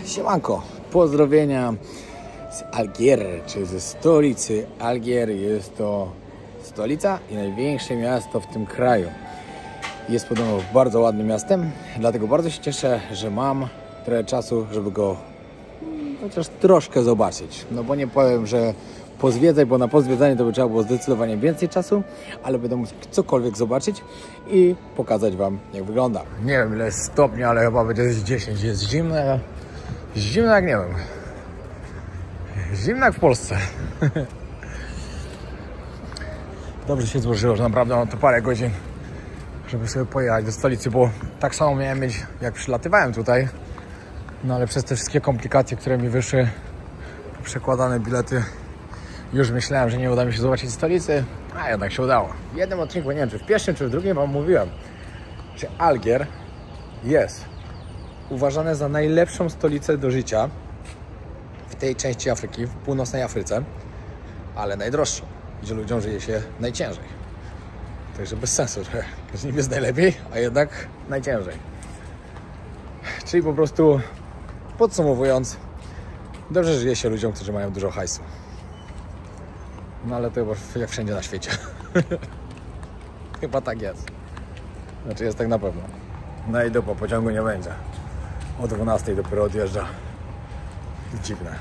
Siemanko, pozdrowienia z Algiery, czy ze stolicy Algiery. Jest to stolica i największe miasto w tym kraju. Jest podobno bardzo ładnym miastem, dlatego bardzo się cieszę, że mam trochę czasu, żeby go chociaż troszkę zobaczyć. No bo nie powiem, że pozwiedzać, bo na pozwiedzanie to by trzeba było zdecydowanie więcej czasu, ale będę mógł cokolwiek zobaczyć i pokazać Wam, jak wygląda. Nie wiem, ile jest stopni, ale chyba będzie z 10. Jest zimne. Zimno jak nie wiem. Zimno jak w Polsce. Dobrze się złożyło, że naprawdę mam tu parę godzin, żeby sobie pojechać do stolicy, bo tak samo miałem mieć, jak przylatywałem tutaj. No ale przez te wszystkie komplikacje, które mi wyszły, przekładane bilety, już myślałem, że nie uda mi się zobaczyć stolicy, a jednak się udało. W jednym odcinku, nie wiem czy w pierwszym, czy w drugim, Wam mówiłem, że Algier jest uważane za najlepszą stolicę do życia w tej części Afryki, w północnej Afryce, ale najdroższą, gdzie ludziom żyje się najciężej. Także bez sensu, że z nim jest najlepiej, a jednak najciężej. Czyli po prostu podsumowując, dobrze żyje się ludziom, którzy mają dużo hajsu. No ale to chyba jak wszędzie na świecie. Chyba tak jest. Znaczy jest tak na pewno. No i dupa, pociągu nie będzie. O 12 dopiero odjeżdża. Dziwne.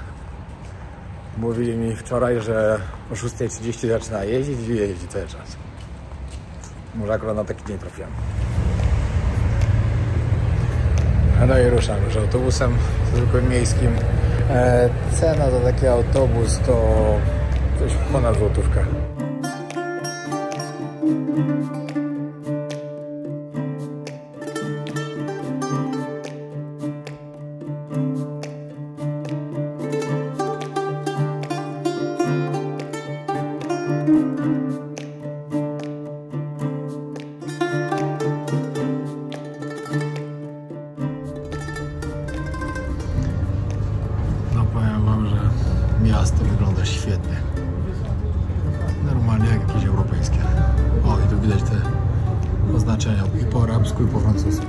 Mówili mi wczoraj, że o 6:30 zaczyna jeździć i jeździ cały czas. Może akurat na taki dzień trafiłem. No i ruszam już autobusem zwykłym miejskim. Cena za taki autobus to coś ponad złotówkę. Miasto wygląda świetnie. Normalnie jak jakieś europejskie. O, i tu widać te oznaczenia i po arabsku, i po francusku.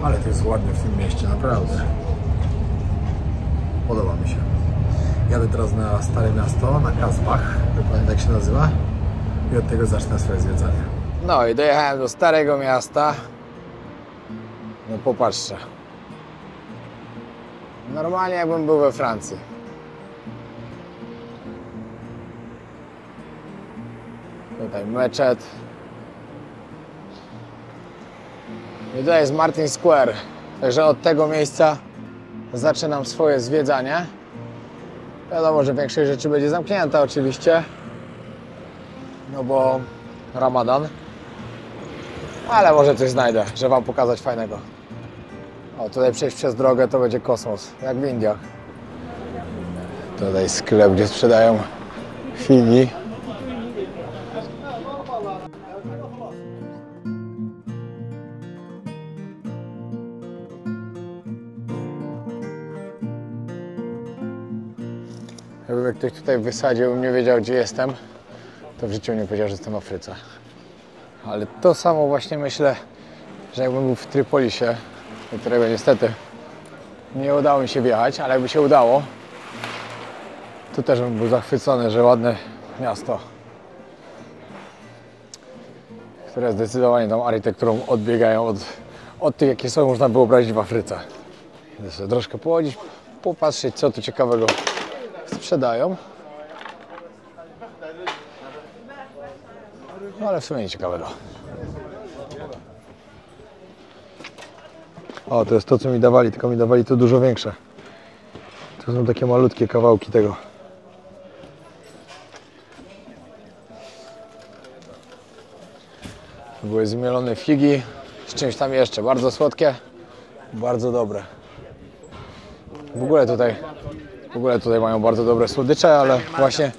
Ale to jest ładnie w tym mieście, naprawdę. Podoba mi się. Jadę teraz na Stare Miasto, na Kasbach, dokładnie tak się nazywa, i od tego zacznę swoje zwiedzanie. No i dojechałem do Starego Miasta. No popatrzcie. Normalnie jakbym był we Francji. Tutaj meczet. I tutaj jest Martin Square. Także od tego miejsca zaczynam swoje zwiedzanie. Wiadomo, że większość rzeczy będzie zamknięta oczywiście, no bo Ramadan, ale może coś znajdę, żeby Wam pokazać fajnego. O, tutaj przejść przez drogę to będzie kosmos, jak w Indiach. Tutaj sklep, gdzie sprzedają figi. Jakby ktoś tutaj wysadził i nie wiedział, gdzie jestem, to w życiu nie powiedział, że jestem w Afryce. Ale to samo właśnie myślę, że jakbym był w Trypolisie, do którego niestety nie udało mi się wjechać, ale jakby się udało, to też bym był zachwycony, że ładne miasto, które zdecydowanie tą architekturą odbiegają od tych, jakie sobie można wyobrazić w Afryce. Idę sobie troszkę pochodzić, popatrzeć, co tu ciekawego sprzedają. No ale w sumie nic ciekawego. O, to jest to, co mi dawali, tylko mi dawali to dużo większe. To są takie malutkie kawałki tego. To były zmielone figi z czymś tam jeszcze. Bardzo słodkie, bardzo dobre. W ogóle tutaj mają bardzo dobre słodycze, ale właśnie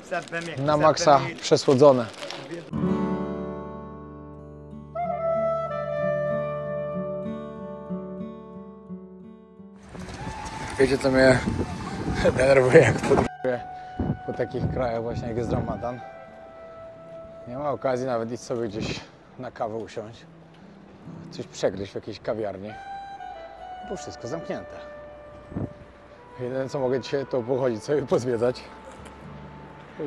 na maksa przesłodzone. Wiecie, co mnie denerwuje, jak podróżuję po takich krajach właśnie jak jest Ramadan? Nie ma okazji nawet iść sobie gdzieś na kawę usiąść, coś przegryźć w jakiejś kawiarni, bo wszystko zamknięte. Jedyne co mogę dzisiaj to pochodzić sobie, pozwiedzać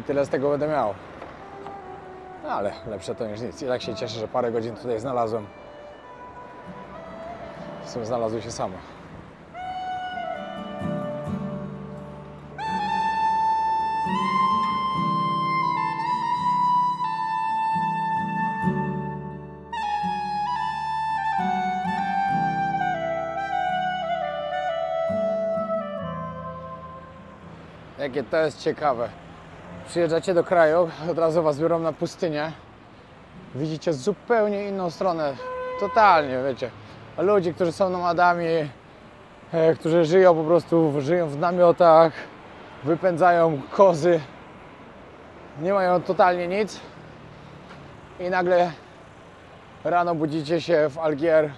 i tyle z tego będę miał. No ale lepsze to niż nic. I tak się cieszę, że parę godzin tutaj znalazłem. W sumie znalazły się same. Jakie to jest ciekawe. Przyjeżdżacie do kraju, od razu was biorą na pustynię. Widzicie zupełnie inną stronę. Totalnie, wiecie. Ludzi, którzy są nomadami, którzy żyją po prostu, żyją w namiotach, wypędzają kozy. Nie mają totalnie nic. I nagle rano budzicie się w Algier,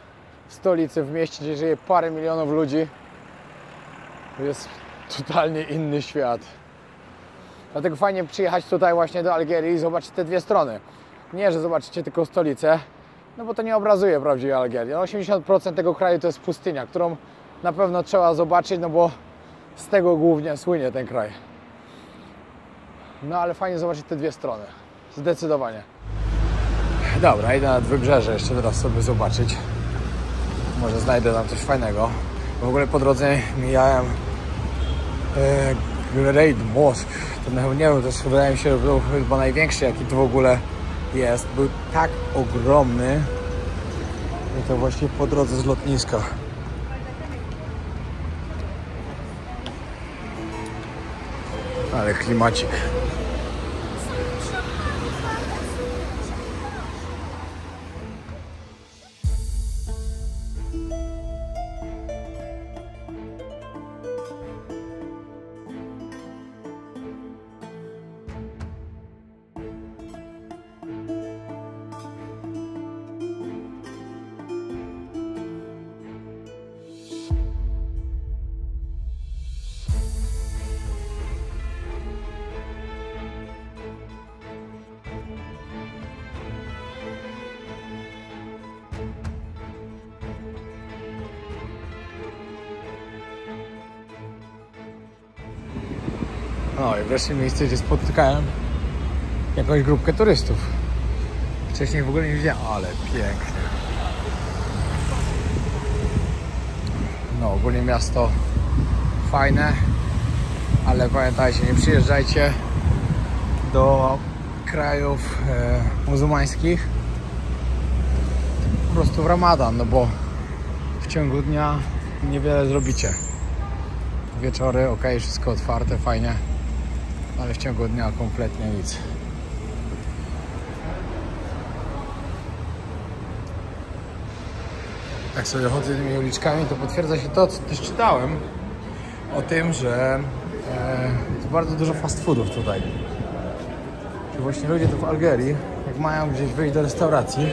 w stolicy, w mieście, gdzie żyje parę milionów ludzi. To jest totalnie inny świat. Dlatego fajnie przyjechać tutaj właśnie do Algierii i zobaczyć te dwie strony. Nie, że zobaczycie tylko stolicę, no bo to nie obrazuje prawdziwej Algierii. 80% tego kraju to jest pustynia, którą na pewno trzeba zobaczyć, no bo z tego głównie słynie ten kraj. No ale fajnie zobaczyć te dwie strony. Zdecydowanie. Dobra, idę nad wybrzeże jeszcze teraz sobie zobaczyć. Może znajdę tam coś fajnego. W ogóle po drodze mijałem Great Mosque. To nie wiem, to wydaje mi się, że był chyba największy, jaki tu w ogóle jest. Był tak ogromny. I to właśnie po drodze z lotniska. Ale klimacik. No i wreszcie miejsce, gdzie spotykałem jakąś grupkę turystów. Wcześniej w ogóle nie widziałem, ale pięknie. No ogólnie miasto fajne, ale pamiętajcie, nie przyjeżdżajcie do krajów muzułmańskich po prostu w Ramadan, no bo w ciągu dnia niewiele zrobicie. Wieczory, ok, wszystko otwarte, fajnie, ale w ciągu dnia kompletnie nic. Jak sobie chodzę tymi uliczkami, to potwierdza się to, co też czytałem o tym, że jest bardzo dużo fast foodów tutaj. I właśnie ludzie tu w Algierii, jak mają gdzieś wyjść do restauracji,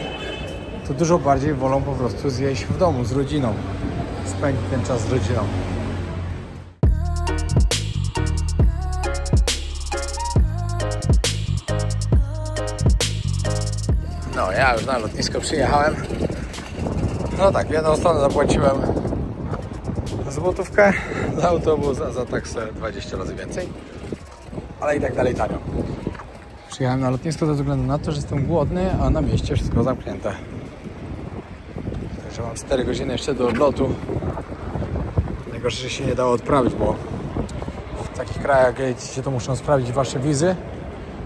to dużo bardziej wolą po prostu zjeść w domu z rodziną, spędzić ten czas z rodziną. No, ja już na lotnisko przyjechałem. No tak, w jedną stronę zapłaciłem złotówkę za autobus, a za taksę 20 razy więcej. Ale i tak dalej tanio. Przyjechałem na lotnisko ze względu na to, że jestem głodny, a na mieście wszystko zamknięte. Także mam 4 godziny jeszcze do odlotu. Najgorsze, że się nie dało odprawić, bo w takich krajach, gdzie to muszą sprawdzić wasze wizy.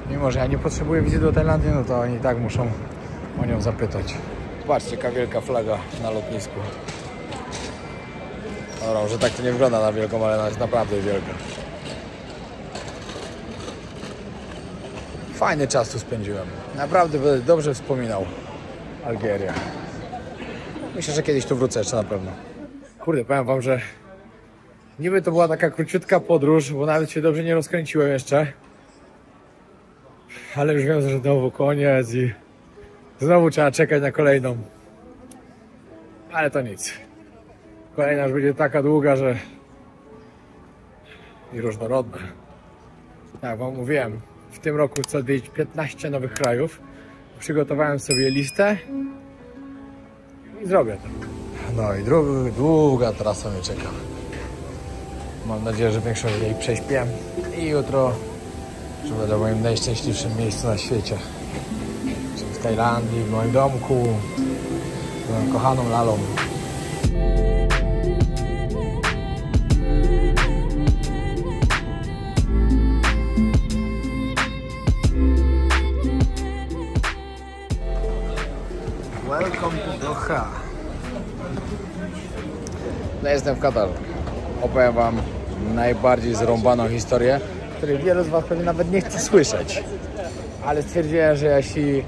Mimo że ja nie potrzebuję wizy do Tajlandii, no to oni i tak muszą o nią zapytać. Zobaczcie, jaka wielka flaga na lotnisku. Dobra, może tak to nie wygląda na wielką, ale ona jest naprawdę wielka. Fajny czas tu spędziłem. Naprawdę będę dobrze wspominał Algierię. Myślę, że kiedyś tu wrócę jeszcze na pewno. Kurde, powiem wam, że niby to była taka króciutka podróż, bo nawet się dobrze nie rozkręciłem jeszcze. Ale już wiem, że znowu koniec i znowu trzeba czekać na kolejną. Ale to nic. Kolejna już będzie taka długa, że i różnorodne. Jak wam mówiłem, w tym roku chcę odwiedzić 15 nowych krajów. Przygotowałem sobie listę i zrobię to. No i długa trasa mnie czeka. Mam nadzieję, że większość jej prześpię i jutro że będę w moim najszczęśliwszym miejscu na świecie. Czyli w Tajlandii, w moim domku, z moją kochaną Lalą. Welcome to Doha. No jestem w Katarze. Opowiem wam najbardziej zrąbaną historię, której wielu z was pewnie nawet nie chce słyszeć. Ale stwierdziłem, że jeśli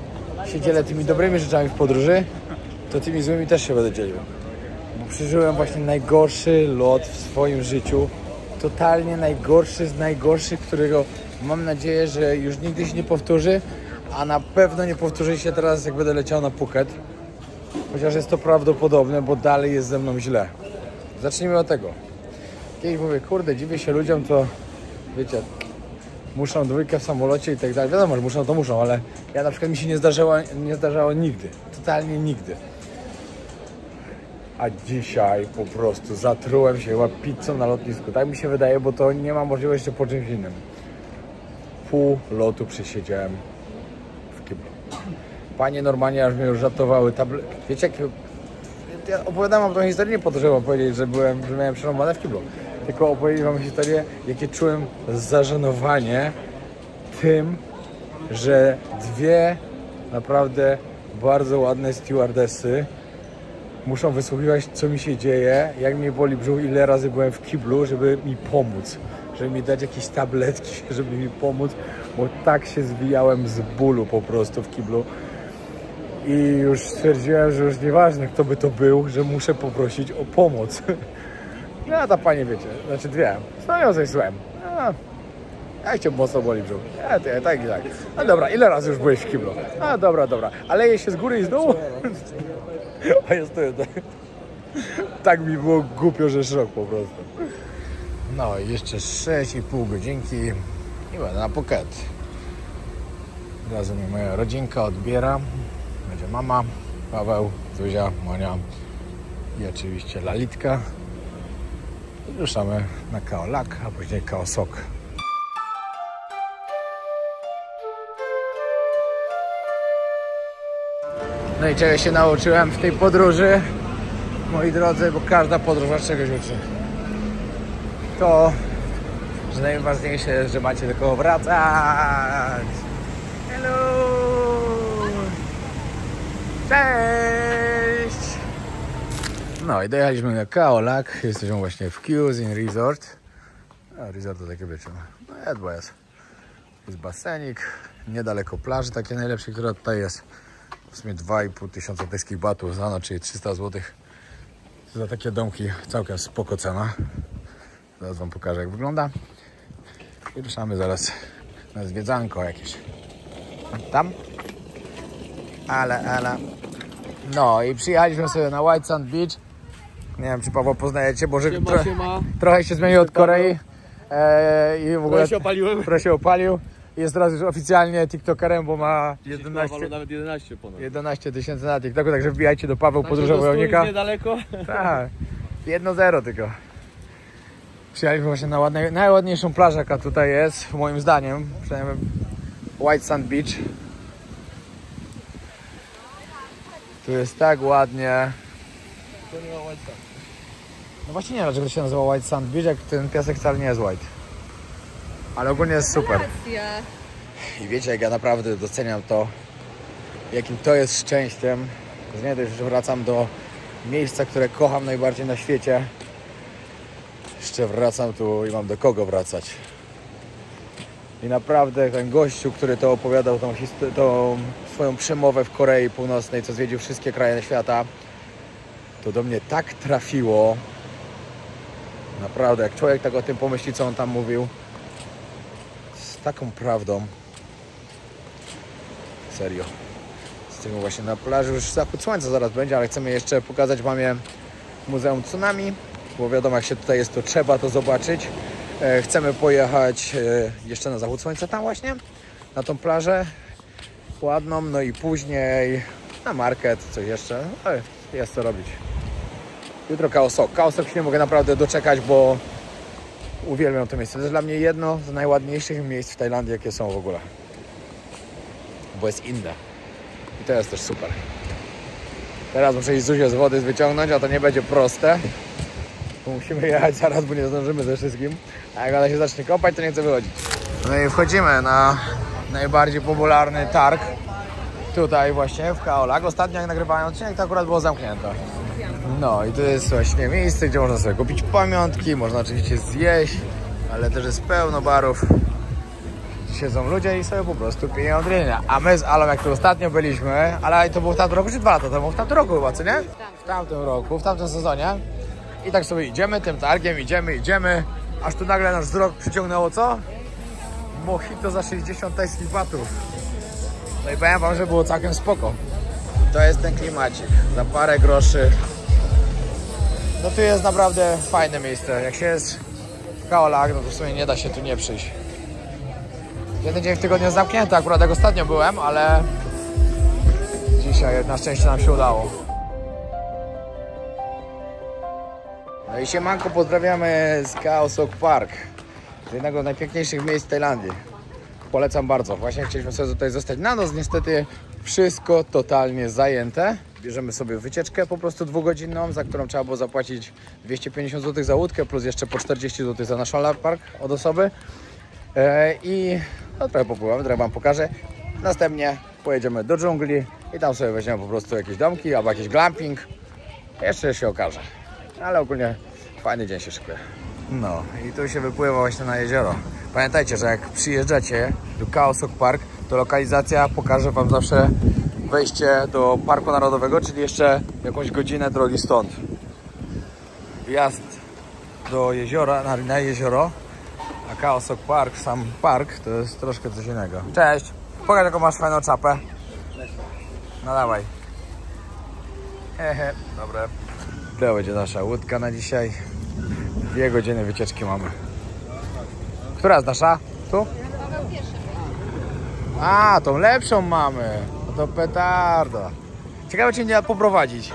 się dzielę tymi dobrymi rzeczami w podróży, to tymi złymi też się będę dzielił. Bo przeżyłem właśnie najgorszy lot w swoim życiu. Totalnie najgorszy z najgorszych, którego mam nadzieję, że już nigdy się nie powtórzy. A na pewno nie powtórzy się teraz, jak będę leciał na Phuket. Chociaż jest to prawdopodobne, bo dalej jest ze mną źle. Zacznijmy od tego. Kiedyś mówię, kurde, dziwię się ludziom, to wiecie, muszą dwójkę w samolocie i tak dalej. Wiadomo, że muszą, to muszą, ale ja na przykład mi się nie zdarzało nigdy. Totalnie nigdy. A dzisiaj po prostu zatrułem się chyba pizzą na lotnisku. Tak mi się wydaje, bo to nie ma możliwości po czymś innym. Pół lotu przesiedziałem w kiblu. Panie normalnie aż mnie już żartowały. Wiecie, jak ja opowiadam wam tą historię nie po to, żeby wam powiedzieć, że miałem przerąbane w kiblu. Tylko opowiedzieć wam historię, jakie czułem zażenowanie tym, że dwie naprawdę bardzo ładne stewardessy muszą wysłuchiwać, co mi się dzieje, jak mnie boli brzuch, ile razy byłem w kiblu, żeby mi pomóc. Żeby mi dać jakieś tabletki, żeby mi pomóc, bo tak się zwijałem z bólu po prostu w kiblu. I już stwierdziłem, że już nieważne, kto by to był, że muszę poprosić o pomoc. No a ta pani, wiecie, znaczy dwie, stoją ze złem. Jak cię mocno boli brzuch? Tak i tak. No dobra, ile razy już byłeś w kiblu? A dobra. A leje się z góry i z dołu? A ja stoję tak. Tak mi było głupio, że szok po prostu. No i jeszcze 6,5 godzinki i będę na Phuket. Od razu mnie moja rodzinka odbiera. Będzie mama, Paweł, Zuzia, Monia i oczywiście Lalitka. I ruszamy na Khao Lak, a później Khao Sok. No i czego się nauczyłem w tej podróży, moi drodzy, bo każda podróż was czegoś uczy. To, że najważniejsze jest, że macie do kogo wracać. Hello! Cześć! No i dojechaliśmy na Khao Lak. Jesteśmy właśnie w Cuisine Resort. A, resort to takie wiecie. No jest. Jest basenik, niedaleko plaży, takie najlepsze, która tutaj jest. W sumie 2,5 tysiąca tajskich batów za noc, czyli 300 zł. Za takie domki całkiem spoko cena. Zaraz wam pokażę, jak wygląda. I ruszamy zaraz na zwiedzanko jakieś. Tam. Ale. No i przyjechaliśmy sobie na White Sand Beach. Nie wiem, czy Paweł poznajecie, bo trochę się zmienił od Korei. I w ogóle trochę się opalił. Jest teraz już oficjalnie tiktokerem, bo ma 11 tysięcy na TikToku, także wbijajcie do Paweł Podróża Wojownika. Niedaleko. Tak, 1-0 tylko. Przyjechaliśmy właśnie na najładniejszą plażę, jaka tutaj jest, moim zdaniem. Przynajmniej White Sand Beach. Tu jest tak ładnie. No właśnie nie wiem, dlaczego się nazywa White Sand Beach, jak ten piasek wcale nie jest white. Ale ogólnie jest super. I wiecie, jak ja naprawdę doceniam to, jakim to jest szczęściem. Nie dość, że wracam do miejsca, które kocham najbardziej na świecie. Jeszcze wracam tu i mam do kogo wracać. I naprawdę ten gościu, który to opowiadał, tą swoją przemowę w Korei Północnej, co zwiedził wszystkie kraje świata, to do mnie tak trafiło. Naprawdę, jak człowiek tak o tym pomyśli, co on tam mówił, z taką prawdą. Serio. Jesteśmy właśnie na plaży, już zachód słońca zaraz będzie, ale chcemy jeszcze pokazać mamie Muzeum Tsunami, bo wiadomo, jak się tutaj jest, to trzeba to zobaczyć. Chcemy pojechać jeszcze na zachód słońca tam właśnie, na tą plażę ładną, no i później na market, coś jeszcze. No, jest co robić. Jutro Khao Sok. Khao Sok się nie mogę naprawdę doczekać, bo uwielbiam to miejsce. To jest dla mnie jedno z najładniejszych miejsc w Tajlandii, jakie są w ogóle. Bo jest inne. I to jest też super. Teraz muszę iść Zuzię z wody wyciągnąć, a to nie będzie proste. Bo musimy jechać zaraz, bo nie zdążymy ze wszystkim. A jak ona się zacznie kopać, to nie chce wychodzić. No i wchodzimy na najbardziej popularny targ. Tutaj właśnie w Khao Lak. Ostatnio jak nagrywałem odcinek, to akurat było zamknięte. No i to jest właśnie miejsce, gdzie można sobie kupić pamiątki, można oczywiście zjeść, ale też jest pełno barów. Siedzą ludzie i sobie po prostu piją drinka. A my z Alą, jak tu ostatnio byliśmy, ale to było w tamtym roku czy 2 lata temu? W tamtym roku chyba, co nie? W tamtym roku, w tamtym sezonie. I tak sobie idziemy tym targiem, idziemy, aż tu nagle nasz wzrok przyciągnęło co? Mojito za 60 tajskich batów. No i powiem wam, że było całkiem spoko. To jest ten klimacik, za parę groszy. No tu jest naprawdę fajne miejsce. Jak się jest w Khao Lak, no to w sumie nie da się tu nie przyjść. Jeden dzień w tygodniu jest zamknięty, akurat jak ostatnio byłem, ale dzisiaj na szczęście nam się udało. No i siemanko, pozdrawiamy z Khao Sok Park, z jednego z najpiękniejszych miejsc w Tajlandii. Polecam bardzo. Właśnie chcieliśmy sobie tutaj zostać na noc, niestety wszystko totalnie zajęte. Bierzemy sobie wycieczkę po prostu 2-godzinną, za którą trzeba było zapłacić 250 zł za łódkę, plus jeszcze po 40 zł za National Park od osoby. I no, trochę popływamy, trochę wam pokażę. Następnie pojedziemy do dżungli i tam sobie weźmiemy po prostu jakieś domki albo jakiś glamping. Jeszcze się okaże. Ale ogólnie fajny dzień się szykuje. No i tu się wypływa właśnie na jezioro. Pamiętajcie, że jak przyjeżdżacie do Khao Sok Park, to lokalizacja pokaże wam zawsze wejście do Parku Narodowego, czyli jeszcze jakąś godzinę drogi stąd. Wjazd do jeziora, na jezioro, a Khao Sok Park, sam park, to jest troszkę coś innego. Cześć! Pokaż, jaką masz fajną czapę. No dawaj. Hehe, dobre. To będzie nasza łódka na dzisiaj. 2 godziny wycieczki mamy. Która jest nasza? Tu? A, tą lepszą mamy. No to petarda. Ciekawe, czy nie poprowadzić.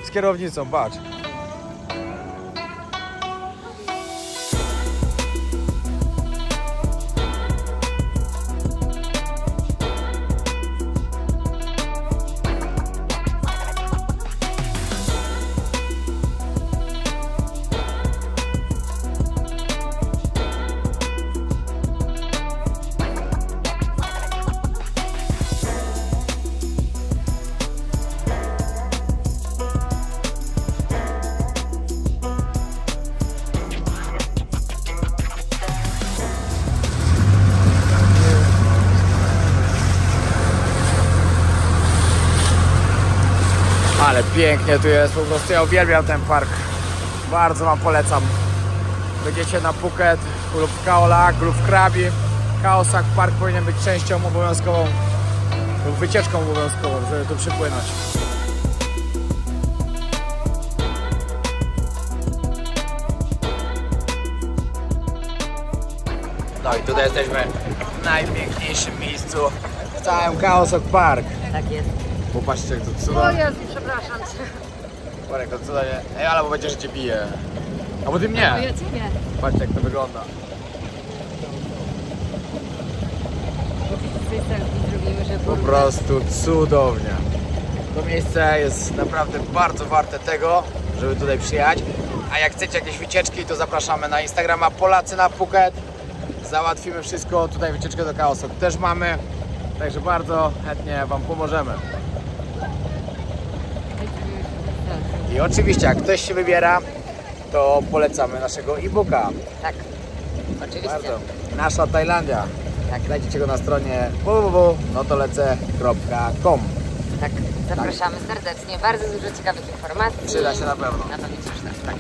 Z kierownicą, patrz. Ale pięknie tu jest, po prostu ja uwielbiam ten park. Bardzo wam polecam. Będziecie na Phuket lub w Khao Lak lub w Krabi. Khao Sok Park powinien być częścią obowiązkową lub wycieczką obowiązkową, żeby tu przypłynąć. No i tutaj jesteśmy w najpiękniejszym miejscu w całym Khao Sok Park. Tak jest. Popatrzcie, jak to cuda. O Jezu, przepraszam cię. Parek, to cuda nie. Ej, ale bo będziesz, że cię bije. A bo ty mnie. No ja ciebie. Patrzcie, jak to wygląda. Zrobimy, że Po prostu cudownie. To miejsce jest naprawdę bardzo warte tego, żeby tutaj przyjechać. A jak chcecie jakieś wycieczki, to zapraszamy na Instagrama Polacy na Phuket. Załatwimy wszystko. Tutaj wycieczkę do Khao Sok też mamy. Także bardzo chętnie wam pomożemy. I oczywiście, jak ktoś się wybiera, to polecamy naszego e-booka. Tak, oczywiście. Bardzo. Nasza Tajlandia. Jak znajdziecie go na stronie www.notolecę.com. Tak, zapraszamy serdecznie. Bardzo dużo ciekawych informacji. Przyda się na pewno. Na pewno się przyda. Tak.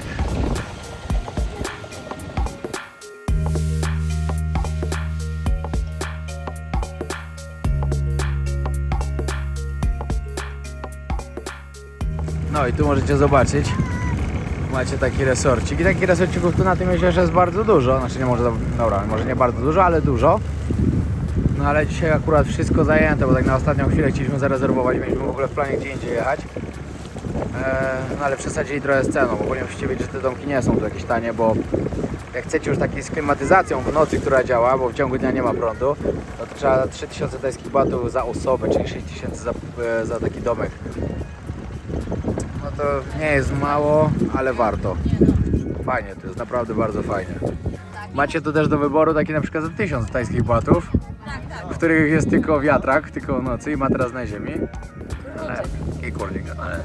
No i tu możecie zobaczyć, Macie taki resorcik i takich resorcików tu na tym jeziorze jest bardzo dużo. Znaczy nie może, dobra, może nie bardzo dużo, ale dużo. No ale dzisiaj akurat wszystko zajęte, bo tak na ostatnią chwilę chcieliśmy zarezerwować, mieliśmy w ogóle w planie gdzie indziej jechać. No ale przesadzili trochę z ceną, bo nie musicie wiedzieć, że te domki nie są tu jakieś tanie, bo jak chcecie już takiej z klimatyzacją w nocy, która działa, bo w ciągu dnia nie ma prądu, to trzeba 3000 tajskich batów za osobę, czyli 6000 za taki domek. No to nie jest mało, ale warto. Fajnie, to jest naprawdę bardzo fajnie. Macie tu też do wyboru takie na przykład za 1000 tajskich batów, w których jest tylko wiatrak, tylko w nocy i materac na ziemi. I kurnik, ale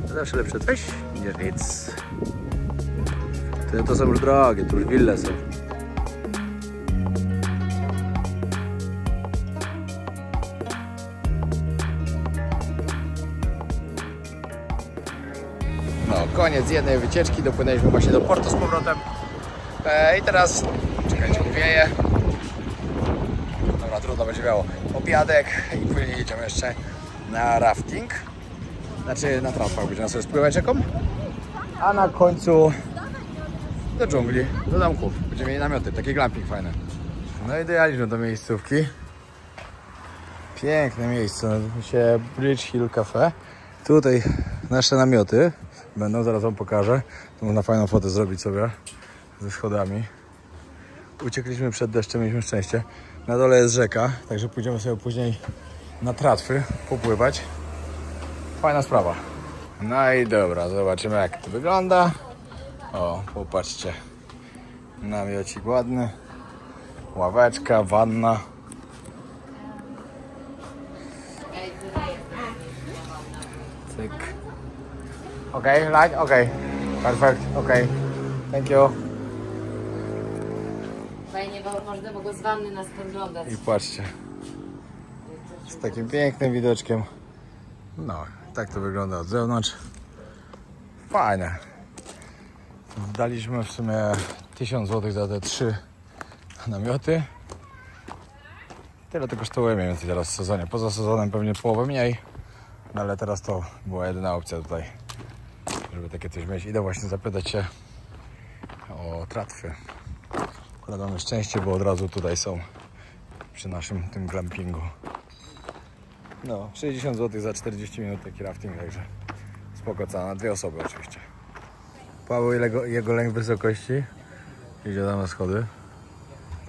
to zawsze lepsze coś niż nic. To są już drogie, to już wille są. No, koniec jednej wycieczki, dopłynęliśmy właśnie do portu z powrotem. I teraz, czekajcie, wieje. Dobra, trudno będzie miało. Obiadek i później jedziemy jeszcze na rafting. Znaczy na trawach będziemy sobie spływać rzeką. A na końcu do dżungli, do domków. Będziemy mieli namioty, taki glamping fajny. No i dojechaliśmy do miejscówki. Piękne miejsce, nazywa się Bridge Hill Cafe. Tutaj nasze namioty będą, zaraz wam pokażę. Tu można fajną fotę zrobić sobie ze schodami. Uciekliśmy przed deszczem, mieliśmy szczęście. Na dole jest rzeka, także pójdziemy sobie później na tratwy popływać. Fajna sprawa. No i dobra, zobaczymy jak to wygląda. O, popatrzcie. Namiocik ładny. Ławeczka, wanna. Cyk. Okej, light? Okej. Perfect, okej. Thank you. Fajnie, bo można było z wanny nas podglądać. I patrzcie. Z takim pięknym widoczkiem. No, tak to wygląda od zewnątrz. Fajne. Daliśmy w sumie 1000 zł za te 3 namioty. Tyle to kosztuje mniej więcej teraz w sezonie. Poza sezonem pewnie połowę mniej. No ale teraz to była jedyna opcja tutaj, żeby takie coś mieć. Idę właśnie zapytać się o tratwy. Akurat mamy szczęście, bo od razu tutaj są przy naszym tym glampingu. No, 60 zł za 40 minut taki rafting, także spoko cena, 2 osoby oczywiście. Paweł i jego lęk wysokości. Idzie tam na schody.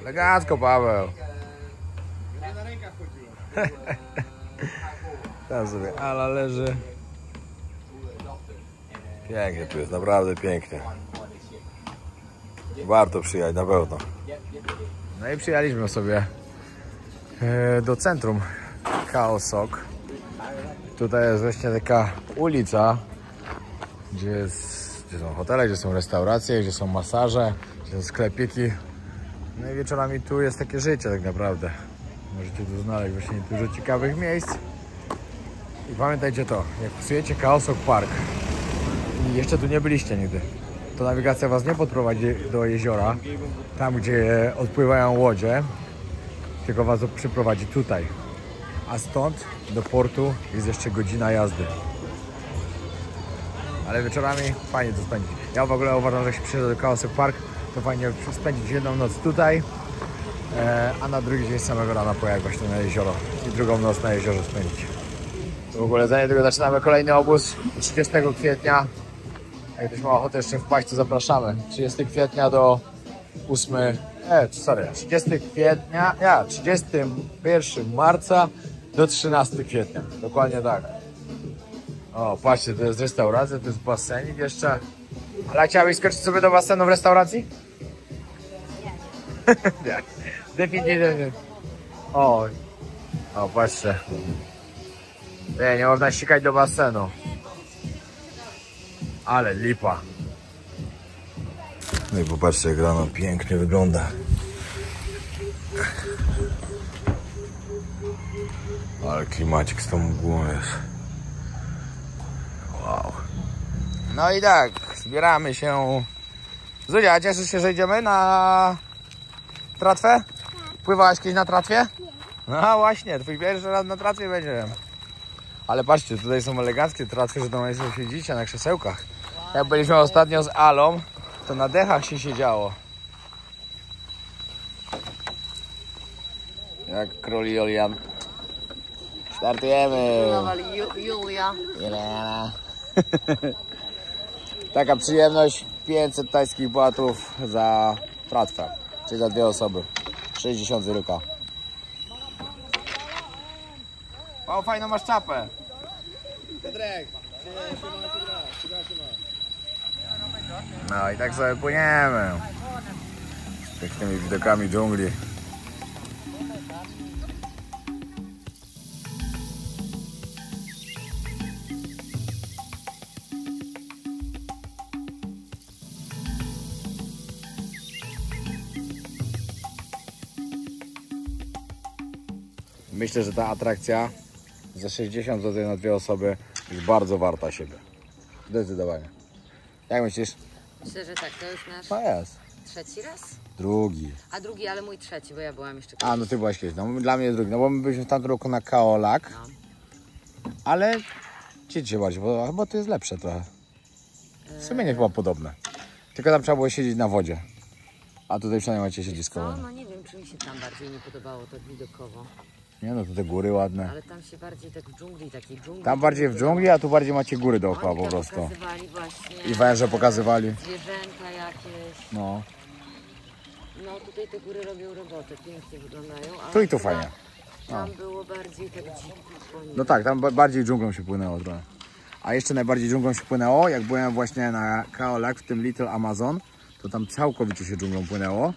Elegancko, Paweł. Tam sobie Ala leży. Pięknie tu jest, naprawdę pięknie. Warto przyjechać, na pewno. No i przyjechaliśmy sobie do centrum Khao Sok. Tutaj jest właśnie taka ulica, gdzie są hotele, gdzie są restauracje, gdzie są masaże, gdzie są sklepiki. No i wieczorami tu jest takie życie tak naprawdę. Możecie tu znaleźć właśnie dużo ciekawych miejsc. I pamiętajcie to, jak psujecie Khao Sok Park i jeszcze tu nie byliście nigdy, to nawigacja was nie podprowadzi do jeziora, tam gdzie odpływają łodzie, tylko was przyprowadzi tutaj. A stąd do portu jest jeszcze godzina jazdy. Ale wieczorami fajnie to spędzić. Ja w ogóle uważam, że jak się przyjeżdża do Khao Sok Park, to fajnie spędzić jedną noc tutaj, a na drugi dzień z samego rana pojechać właśnie na jezioro i drugą noc na jeziorze spędzić. W ogóle za niedługo zaczynamy kolejny obóz 30 kwietnia. Jak ktoś ma ochotę jeszcze wpaść, to zapraszamy. 30 kwietnia do 31 marca do 13 kwietnia. Dokładnie tak. O, patrzcie, to jest restauracja, to jest basenik jeszcze. Ale chciałabyś skoczyć sobie do basenu w restauracji? Nie. Definitywnie. O, patrzcie. Nie można ścigać do basenu. Ale lipa. No i popatrzcie, jak rano pięknie wygląda. Ale klimacik z tą mgłą jest. Wow. No i tak, zbieramy się. Zuzia, cieszysz się, że idziemy na tratwę? Pływałaś kiedyś na tratwie? No właśnie, twój pierwszy raz na tratwie będzie. Ale patrzcie, tutaj są eleganckie tratwy, że tam siedzicie na krzesełkach. Jak byliśmy ostatnio z Alą, to na dechach się siedziało. Jak król Julian. Startujemy! Julia. Jelena. Taka przyjemność, 500 tajskich batów za tratwę, czyli za 2 osoby. 60 zryka. O, fajną masz czapę. Piotrek. No i tak sobie płyniemy. Z pięknymi widokami dżungli. Myślę, że ta atrakcja za 60 zł na 2 osoby jest bardzo warta siebie. Zdecydowanie. Jak myślisz? Myślę, że tak, to już nasz To jest. 3. raz? Drugi. A drugi, ale mój 3, bo ja byłam jeszcze A, no ty byłaś kiedyś. No, dla mnie jest drugi. No bo my byliśmy w tamtym roku na Kaolak. No. Ale gdzie się bardziej? Bo chyba to jest lepsze trochę. W sumie nie chyba podobne. Tylko tam trzeba było siedzieć na wodzie. A tutaj przynajmniej macie siedzisko. No nie wiem, czy mi się tam bardziej nie podobało tak widokowo. Nie no, to te góry ładne. Ale tam się bardziej tak w dżungli, takiej dżungli. Tam bardziej w dżungli, a tu bardziej macie góry dookoła Oni po tam prostu. pokazywali właśnie I węże pokazywali. zwierzęta jakieś. No. No tutaj te góry robią robotę, pięknie wyglądają. Ale Tu i tu chyba fajnie. Tam było bardziej tak dziko. No tak, tam bardziej dżunglą się płynęło trochę. A jeszcze najbardziej dżunglą się płynęło, jak byłem właśnie na Kaolak w tym Little Amazon, to tam całkowicie się dżunglą płynęło.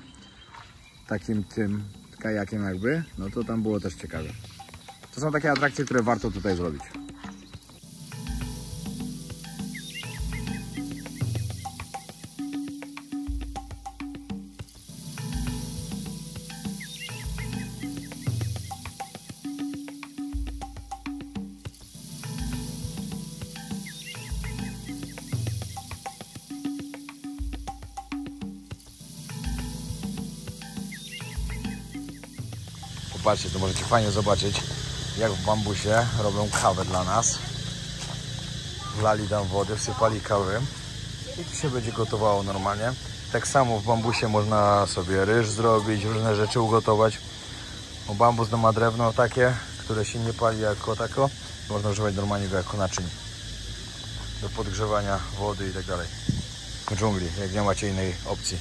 Takim tym kajakiem jakby, no to tam było też ciekawe. To są takie atrakcje, które warto tutaj zrobić. Popatrzcie, to możecie fajnie zobaczyć, jak w bambusie robią kawę dla nas. Wlali tam wodę, wsypali kawę i tu się będzie gotowało normalnie. Tak samo w bambusie można sobie ryż zrobić, różne rzeczy ugotować. Bo bambus ma drewno takie, które się nie pali jako tako. Można używać normalnie go jako naczyń do podgrzewania wody i tak dalej. W dżungli, jak nie macie innej opcji.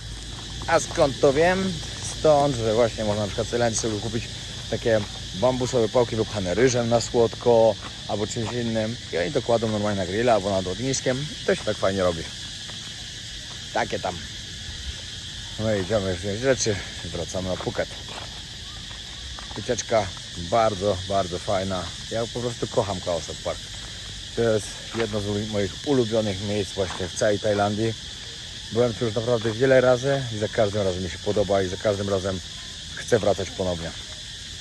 A skąd to wiem? Stąd, że właśnie można na przykład w Tajlandii sobie kupić takie bambusowe pałki wypchane ryżem na słodko albo czymś innym i oni to kładą normalnie na grilla albo nad ogniskiem i to się tak fajnie robi. Takie tam. No i idziemy już wziąć rzeczy i wracamy na Phuket. Wycieczka bardzo, bardzo fajna. Ja po prostu kocham Khao Sok Park. To jest jedno z moich ulubionych miejsc właśnie w całej Tajlandii. Byłem tu już naprawdę wiele razy i za każdym razem mi się podoba i za każdym razem chcę wracać ponownie.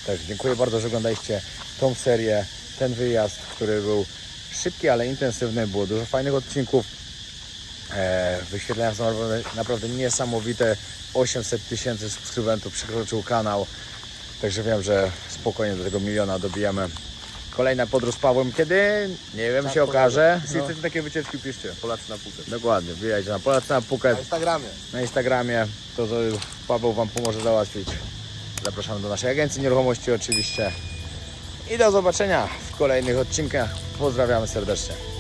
Także dziękuję bardzo, że oglądaliście tą serię, ten wyjazd, który był szybki, ale intensywny. Było dużo fajnych odcinków. Wyświetlenia są naprawdę niesamowite. 800 000 subskrybentów przekroczył kanał. Także wiem, że spokojnie do tego 1 000 000 dobijemy. Kolejna podróż z Pawłem, kiedy? Nie wiem, się okaże. Jeśli chcecie takie wycieczki, piszcie. Polacy na Phuket. Dokładnie, wbijajcie na Polacy na Phuket. Na Instagramie. Na Instagramie, to Paweł Wam pomoże załatwić. Zapraszamy do naszej agencji nieruchomości oczywiście. I do zobaczenia w kolejnych odcinkach. Pozdrawiamy serdecznie.